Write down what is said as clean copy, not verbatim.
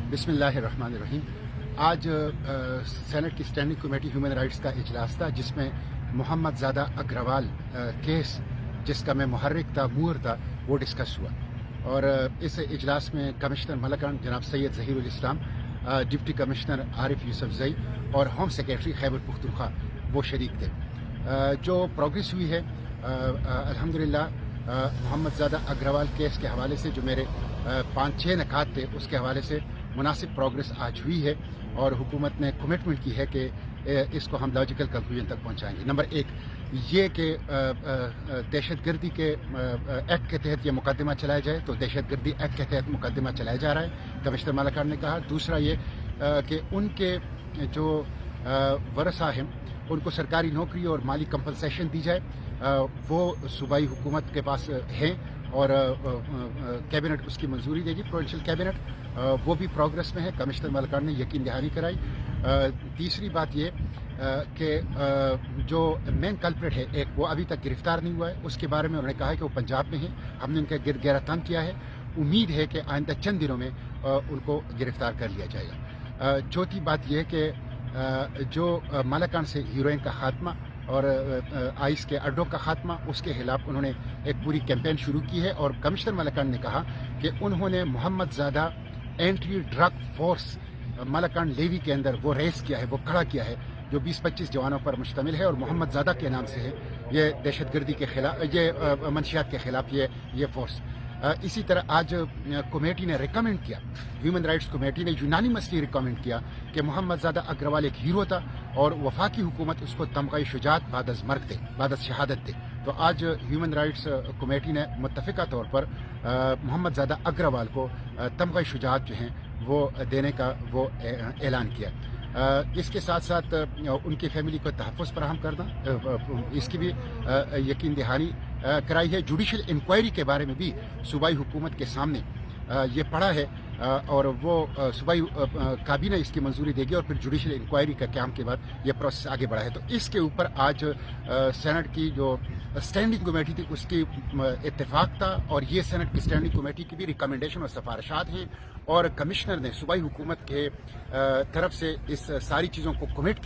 बिस्मिल्लाहिर्रहमानिर्रहीम। आज सेनेट की स्टैंडिंग कमेटी ह्यूमन राइट्स का इजलास था, जिसमें मोहम्मद ज़ादा अग्रवाल केस जिसका मैं मुहर्रिक था, मूर था, वो डिस्कस हुआ। और इस इजलास में कमिश्नर मलकान जनाब सैयद ज़हीरुल इस्लाम, डिप्टी कमिश्नर आरिफ यूसुफ जई और होम सेक्रेटरी खैबर पुख्तूनख्वा वो शरीक थे। जो प्रोग्रेस हुई है अल्हम्दुलिल्लाह, मोहम्मद ज़ादा अग्रवाल केस के हवाले से जो मेरे 5-6 नकात थे, उसके हवाले से मुनासिब प्रोग्रेस आज हुई है और हुकूमत ने कमिटमेंट की है कि इसको हम लॉजिकल कंक्लूजन तक पहुंचाएंगे। नंबर एक ये कि दहशतगर्दी के एक्ट के तहत ये मुकदमा चलाया जाए, तो दहशतगर्दी एक्ट के तहत मुकदमा चलाया जा रहा है, कमिश्नर मलकान ने कहा। दूसरा ये कि उनके जो वरसा हैं उनको सरकारी नौकरी और माली कंपनसेशन दी जाए, वो सूबाई हुकूमत के पास हैं और कैबिनेट उसकी मंजूरी देगी, प्रोविंशियल कैबिनेट, वो भी प्रोग्रेस में है। कमिश्नर मलकान ने यकीन दहानी कराई। तीसरी बात ये कि जो मेन कल्प्रिट है एक, वो अभी तक गिरफ्तार नहीं हुआ है, उसके बारे में उन्होंने कहा है कि वो पंजाब में है, हमने उनका गिरगिरा तंग किया है, उम्मीद है कि आइंदा चंद दिनों में उनको गिरफ्तार कर लिया जाएगा। चौथी बात यह कि जो मलकान से हीरोइन का खात्मा और आइस के अड्डों का खात्मा, उसके खिलाफ उन्होंने एक पूरी कैंपेन शुरू की है। और कमिश्नर मलकान ने कहा कि उन्होंने Mohammad Zada anti drug force मलकान लेवी के अंदर वो रेस किया है, वो खड़ा किया है, जो 20-25 जवानों पर मुश्तमिल है और मोहम्मद ज़ादा के नाम से है। ये दहशतगर्दी के खिलाफ, ये मंशियात के खिलाफ ये फोर्स। इसी तरह आज कमेटी ने रिकमेंड किया, ह्यूमन राइट्स कमेटी ने यूनानिमसली रिकमेंड किया कि मोहम्मद ज़ादा अग्रवाल एक हीरो था और वफाकी हुकूमत उसको तमग़ा शुजात बाद अज़ मर्ग दे, बाद अज़ शहादत दे। तो आज ह्यूमन राइट्स कमेटी ने मुत्तफ़िका तौर पर मोहम्मद ज़ादा अग्रवाल को तमग़ा शुजात जो हैं वो देने का वो ऐलान किया। इसके साथ साथ उनकी फैमिली को तहफ़्फ़ुज़ फराहम करना, इसकी भी यकीन दहानी कराई है। जुडिशल इंक्वायरी के बारे में भी सूबाई हुकूमत के सामने ये पड़ा है और वो सूबाई काबीना इसकी मंजूरी देगी और फिर जुडिशल इंक्वायरी का काम के बाद ये प्रोसेस आगे बढ़ा है। तो इसके ऊपर आज सेनेट की जो स्टैंडिंग कमेटी थी उसकी इत्तेफाक था और ये सेनेट की स्टैंडिंग कमेटी की भी रिकमेंडेशन और सिफारिशात हैं और कमिश्नर ने सूबाई हुकूमत के तरफ से इस सारी चीज़ों को कमिट